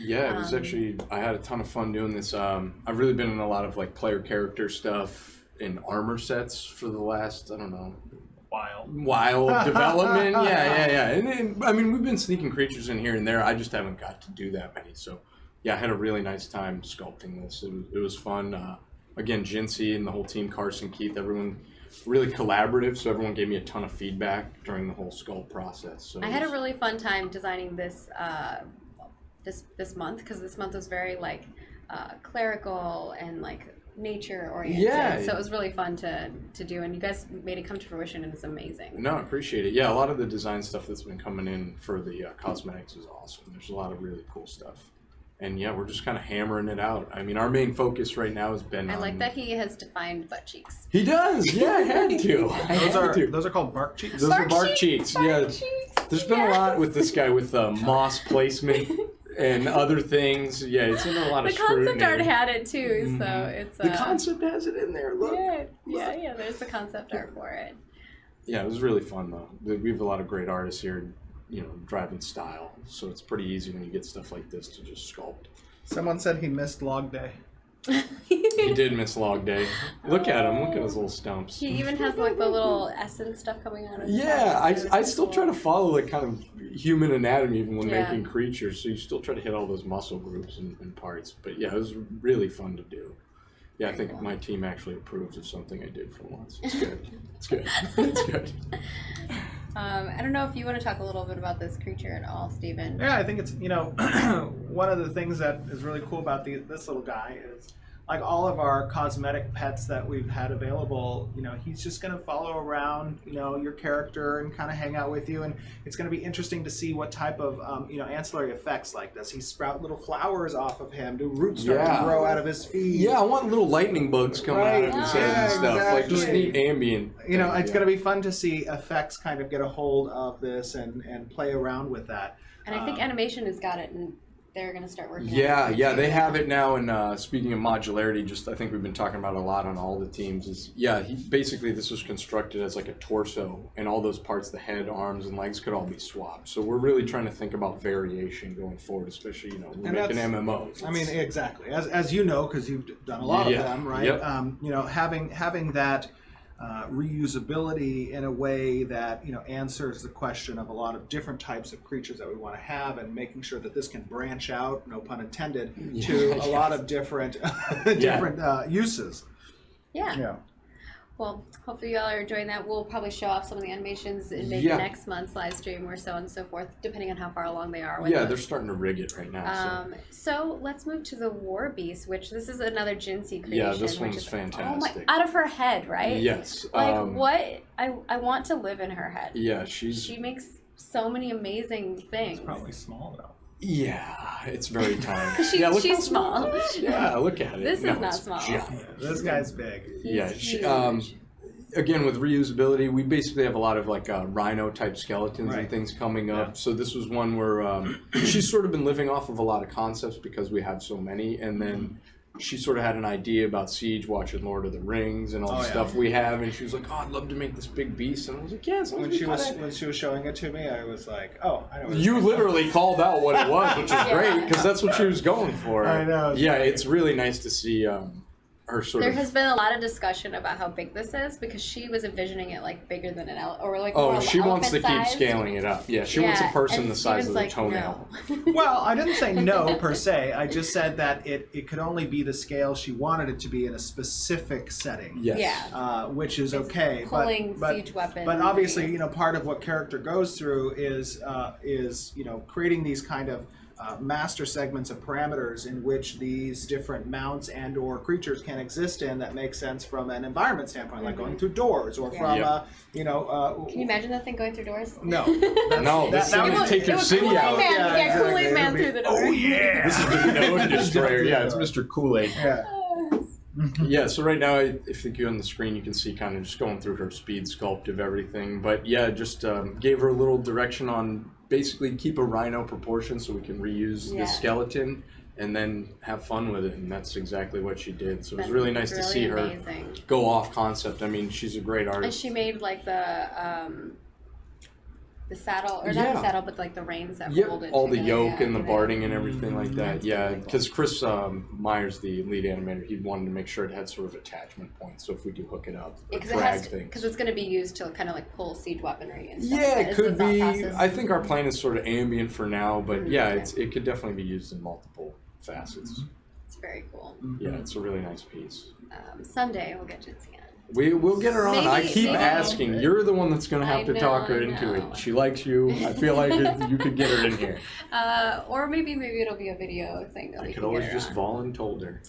Yeah, it was actually, I had a ton of fun doing this. I've really been in a lot of like player character stuff in armor sets for the last, I don't know, while development. Yeah. And I mean, we've been sneaking creatures in here and there. I just haven't got to do that many. So yeah, I had a really nice time sculpting this. It was fun. Again, Jinsey and the whole team, Carson, Keith, everyone really collaborative. So everyone gave me a ton of feedback during the whole sculpt process. So I had a really fun time designing this this month, because this month was very like clerical and like nature oriented. Yeah. So it was really fun to do, and you guys made it come to fruition, and it's amazing. No, I appreciate it. Yeah, a lot of the design stuff that's been coming in for the cosmetics is awesome. There's a lot of really cool stuff. And yeah, we're just kind of hammering it out. I mean, our main focus right now has been I like that he has defined butt cheeks. He does. Yeah, I had to. Those are called bark cheeks? Those are bark cheeks. Yeah. There's been a lot with this guy with moss placement and other things. Yeah, it's in a lot of scrutiny. The concept art had it too, so it's... the concept has it in there, look. Yeah, there's the concept art for it. Yeah, it was really fun though. We have a lot of great artists here, you know, driving style. So it's pretty easy when you get stuff like this to just sculpt. Someone said he missed log day. He did miss log day. Look at him. Look at his little stumps. He even has like the little essence stuff coming out of his Yeah, I still try to follow like kind of human anatomy even when making creatures. So you still try to hit all those muscle groups and parts. But yeah, it was really fun to do. Yeah, I think my team actually approves of something I did for once. It's good. It's good. It's good. I don't know if you want to talk a little bit about this creature at all, Stephen. Yeah, I think it's, you know, one of the things that is really cool about this little guy is, like all of our cosmetic pets that we've had available, you know, he's just going to follow around, you know, your character and kind of hang out with you. And it's going to be interesting to see what type of, you know, ancillary effects like this. He sprout little flowers off of him. Do roots start to grow out of his feet? Yeah, I want little lightning bugs coming out of his head and stuff. Exactly. Like just neat ambient. You know, it's going to be fun to see effects kind of get a hold of this and play around with that. And I think animation has got it, and they're going to start working on it. Yeah, they have it now. And speaking of modularity, just I think we've been talking about a lot on all the teams is, basically this was constructed as like a torso, and all those parts, the head, arms, and legs could all be swapped. So we're really trying to think about variation going forward, especially, you know, we're making MMOs. I mean, exactly. As you know, because you've done a lot of them, right? Yep. You know, having that reusability in a way that, you know, answers the question of a lot of different types of creatures that we want to have, and making sure that this can branch out, no pun intended, to a lot of different uses. Yeah. Well, hopefully you all are enjoying that. We'll probably show off some of the animations in maybe next month's live stream, or so on and so forth, depending on how far along they are. They're starting to rig it right now. So let's move to the War Beast, which this is another Jinsey creation. Yeah, this one's fantastic. Out of her head, right? Yes. Like what? I want to live in her head. Yeah, she makes so many amazing things. It's probably small though. Yeah, it's very tiny. She's small. Yeah, look at it. This is not small. This guy's big. Again, with reusability, we basically have a lot of like rhino type skeletons and things coming up. So this was one where she's sort of been living off of a lot of concepts because we have so many, and then she sort of had an idea about Siege, watching Lord of the Rings and all the stuff we have, and she was like, "Oh, I'd love to make this big beast." And I was like, "Yeah." When she was showing it to me, I was like, "Oh, I know." You literally called out what it was, which is great because that's what she was going for. I know. It's really nice to see her sort There of. has been a lot of discussion about how big this is, because she was envisioning it like bigger than an or like she wants to keep size. scaling it up. Yeah, she wants a person the size of the toenail. No. Well, I didn't say no per se. I just said that it could only be the scale she wanted it to be in a specific setting. Yes. Yeah. Which is okay. Pulling siege weapons. But obviously, you know, part of what character goes through is you know, creating these kind of master segments of parameters in which these different mounts and or creatures can exist in that make sense from an environment standpoint, like going through doors or from you know. Can you imagine that thing going through doors? No. This would take your city out. Kool-Aid Man through the door. Oh yeah. This is the Node Destroyer. Yeah, it's Mr. Kool-Aid. Yeah. So right now, if you go on the screen, you can see kind of just going through her speed sculpt of everything. But yeah, just gave her a little direction on basically keep a rhino proportion so we can reuse the skeleton and then have fun with it. And that's exactly what she did. So it was really nice to see her go off concept. I mean, she's a great artist. And she made like the the saddle, or not the saddle, but like the reins that hold it. All the yoke and the barding and everything like that. Yeah, because Chris Myers, the lead animator, he wanted to make sure it had sort of attachment points. So if we do hook it up, because it's going to be used to kind of like pull siege weaponry and stuff. Yeah, it could be. I think our plan is sort of ambient for now, but it could definitely be used in multiple facets. It's very cool. Yeah, it's a really nice piece. Someday we'll get to see it. We'll get her on. I keep asking. You're the one that's going to have to talk her into it. She likes you. I feel like you could get her in here. Or maybe it'll be a video thing that we could always just voluntold her.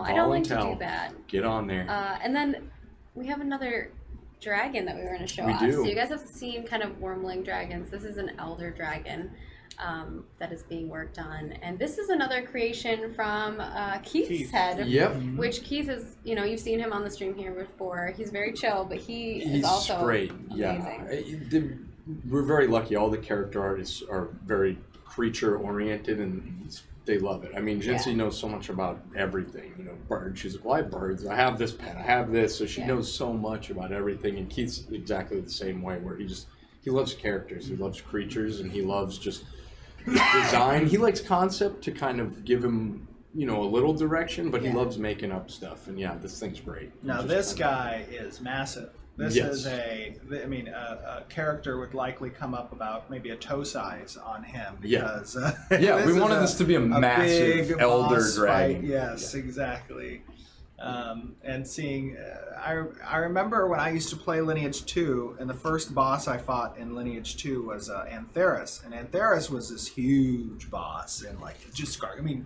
I don't like to do that. Get on there. And then we have another dragon that we were going to show off. Do. So you guys have seen kind of wormling dragons. This is an elder dragon. That is being worked on, and this is another creation from Keith's head. Yep. Which Keith is, you've seen him on the stream here before. He's very chill, but he's also great. Amazing. Yeah, we're very lucky. All the character artists are very creature oriented, and they love it. I mean, Jincy knows so much about everything. Birds. She's like, well, I have birds. I have this pet. I have this. So she knows so much about everything, and Keith's exactly the same way. Where he loves characters. He loves creatures, and he loves just design. He likes concept to kind of give him, a little direction, but he loves making up stuff. And this thing's great. Now this guy is massive. This is a character would likely come up about maybe a toe size on him because we wanted this to be a massive elder dragon. Fight. Yes, exactly. And seeing, I remember when I used to play Lineage 2, and the first boss I fought in Lineage 2 was Antheris, and Antheris was this huge boss, and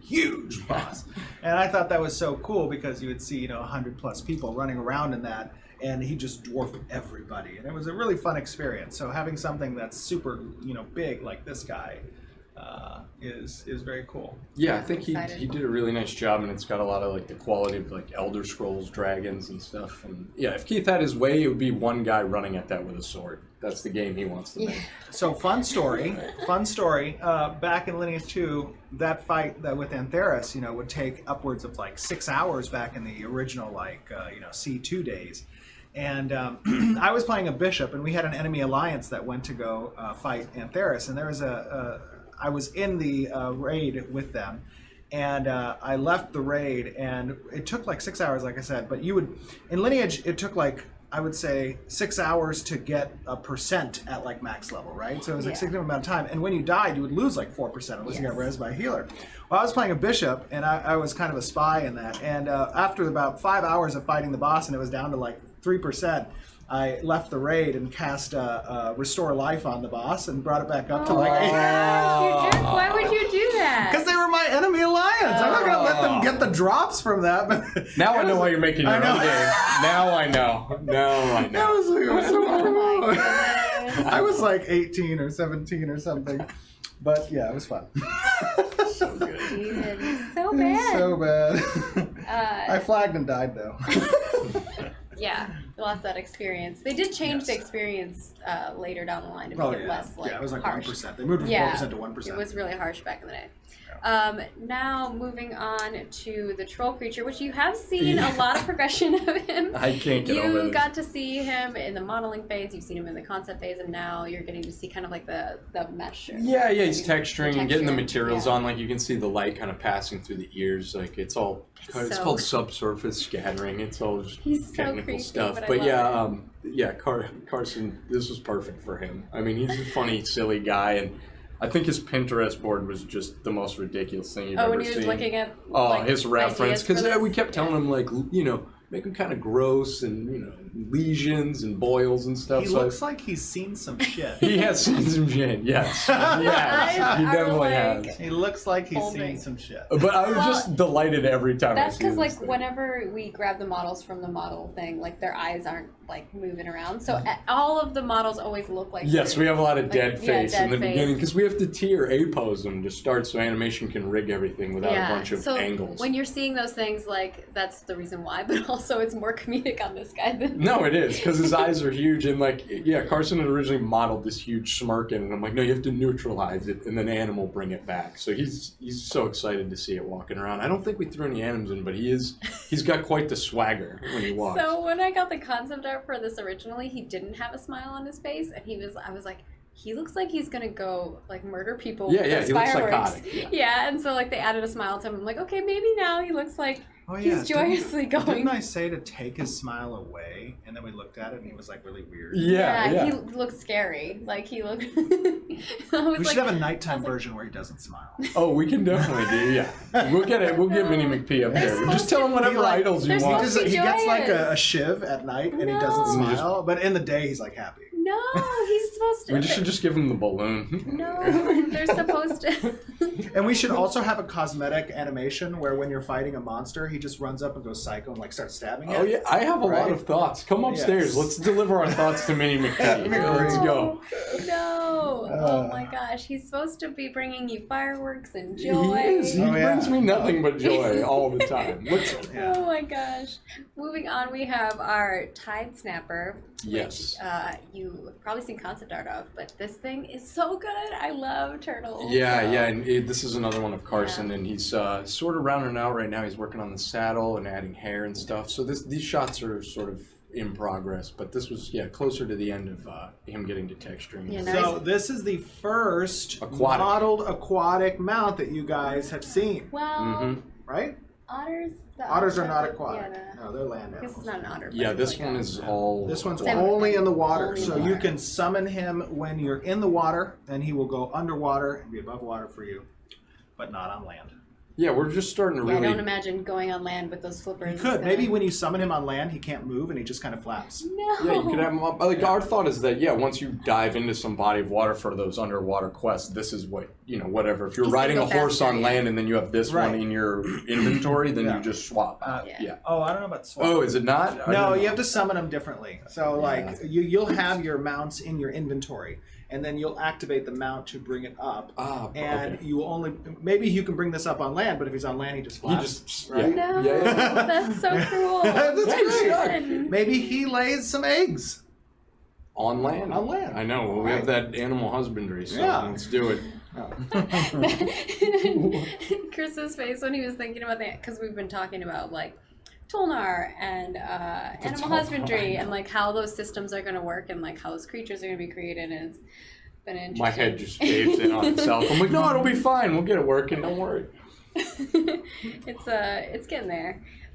huge boss. And I thought that was so cool because you would see 100+ people running around in that, and he just dwarfed everybody, and it was a really fun experience. So having something that's super big like this guy is very cool. Yeah, I think he did a really nice job, and it's got a lot of like the quality of like Elder Scrolls dragons and stuff. And if Keith had his way, it would be one guy running at that with a sword. That's the game he wants to make. So fun story. Back in Lineage 2, that fight with Antheris, would take upwards of like 6 hours back in the original C2 days. And I was playing a bishop, and we had an enemy alliance that went to go fight Antheris, and there was I was in the raid with them, and I left the raid, and it took like 6 hours, like I said. But in Lineage, it took like, I would say, 6 hours to get a percent at like max level, right? So it was like a significant amount of time. And when you died, you would lose like 4% unless you got res by a healer. Well, I was playing a bishop, and I was kind of a spy in that. And after about 5 hours of fighting the boss, and it was down to like 3%, I left the raid and cast Restore Life on the boss and brought it back up to like 8. You jerk. Why would you do that? Because they were my enemy alliance. I'm not going to let them get the drops from that. But now I know why you're making your own game. Now I know. That was so I was like 18 or 17 or something. But yeah, it was fun. So good. So bad. So bad. I flagged and died though. Yeah, lost that experience. They did change the experience later down the line to make it less it was like harsh. 1%. They moved from 4% to 1%. It was really harsh back in the day. Now moving on to the troll creature, which you have seen a lot of progression of him. I can't get over this. You got to see him in the modeling phase, you've seen him in the concept phase, and now you're getting to see kind of like the mesh. Yeah, he's texturing and getting the materials on. Like you can see the light kind of passing through the ears. Like it's called subsurface scattering. It's all just technical stuff. But Carson, this was perfect for him. I mean, he's a funny, silly guy, and I think his Pinterest board was just the most ridiculous thing you've ever seen. When he was looking at his reference, because we kept telling him make him kind of gross and lesions and boils and stuff. He looks like he's seen some shit. He has seen some shit. Yes, he definitely has. He looks like he's seen some shit. But I was just delighted every time. That's because whenever we grab the models from the model thing, like their eyes aren't like moving around, so all of the models always look like. Yes, we have a lot of dead face in the beginning because we have to tier A pose them to start, so animation can rig everything without a bunch of angles. When you're seeing those things, like that's the reason why, but also it's more comedic on this guy than. No, it is because his eyes are huge, and Carson had originally modeled this huge smirk in, and I'm like, no, you have to neutralize it, and then Animal bring it back. So he's so excited to see it walking around. I don't think we threw any animals in, but he's got quite the swagger when he walks. So when I got the concept art for this originally, he didn't have a smile on his face, and I was like, he looks like he's gonna go like murder people Yeah, with yeah, those he looks fireworks. psychotic. Yeah, and so like they added a smile to him. I'm like, okay, maybe now he looks like he's joyously going. Didn't I say to take his smile away? And then we looked at it and he was like really weird. Yeah. He looked scary. Like he looked. We should have a nighttime like- version where he doesn't smile. Oh, we can definitely do. Yeah, we'll get it. We'll get Minnie McPhee up there. Just tell him whatever idols you they're want. supposed to be He gets like joyous. a shiv at night and he No. doesn't smile, but in the day he's like happy. No, he's supposed to. We should just give him the balloon. No, they're supposed to. And we should also have a cosmetic animation where when you're fighting a monster, he just runs up and goes psycho and like starts stabbing it. Oh yeah, I have a lot Right? of thoughts. Come upstairs. Yes. Let's deliver our thoughts to Minnie McPhee. No. Let's go. No. Oh my gosh, he's supposed to be bringing you fireworks and He joy. is. He Oh, yeah. brings me nothing but joy all the time. Yeah. Oh my gosh. Moving on, we have our Tide Snapper. Yes. Which, you've probably seen concept art of, but this thing is so good. I love turtles. Yeah, and this is another one of Carson, and he's sort of rounding out right now. He's working on the saddle and adding hair and stuff. So these shots are sort of in progress, but this was closer to the end of him getting to texturing. Yeah, nice. So this is the first Aquatic. modeled aquatic mount that you guys have seen, Well, Mm-hmm. right? otters. The Otters are not aquatic. Yeah, No, they're land this animals. is not an otter. but Yeah, it's this like one a- is all. This one's Same. only in the water, Only in so the you water. can summon him when you're in the water, and he will go underwater and be above water for you, but not on land. Yeah, we're just starting to Yeah, I really. don't imagine going on land with those flippers. You It's could. gonna- Maybe when you summon him on land, he can't move and he just kind of flaps. No. Yeah, you could have them up. Like our thought is that once you dive into some body of water for those underwater quests, this is what whatever. If you're He's riding a gonna go horse faster, on yeah. land and then you have this Right. one in your inventory, then Yeah. you just swap. Yeah. Oh, I don't know about swap. Oh, is it not? I No, don't you know. have to summon them differently. So, like, you'll have your mounts in your inventory, and then you'll activate the mount to bring it up. And okay. you will only maybe you can bring this up on land, but if he's on land, he just He flaps. just right? No, Yeah. that's so cruel. That's great. Maybe he lays some eggs. On land. On land. I know. Well, we have Right. that animal husbandry, so Yeah. let's do it. Chris's face when he was thinking about that, because we've been talking about like Tolnar and animal Tolnar, husbandry I and like how those systems are going to work and like how those creatures are going to be created, and it's been interesting. My head just caves in on itself. I'm like, no, it'll be fine. We'll get it working. Don't worry. It's getting there.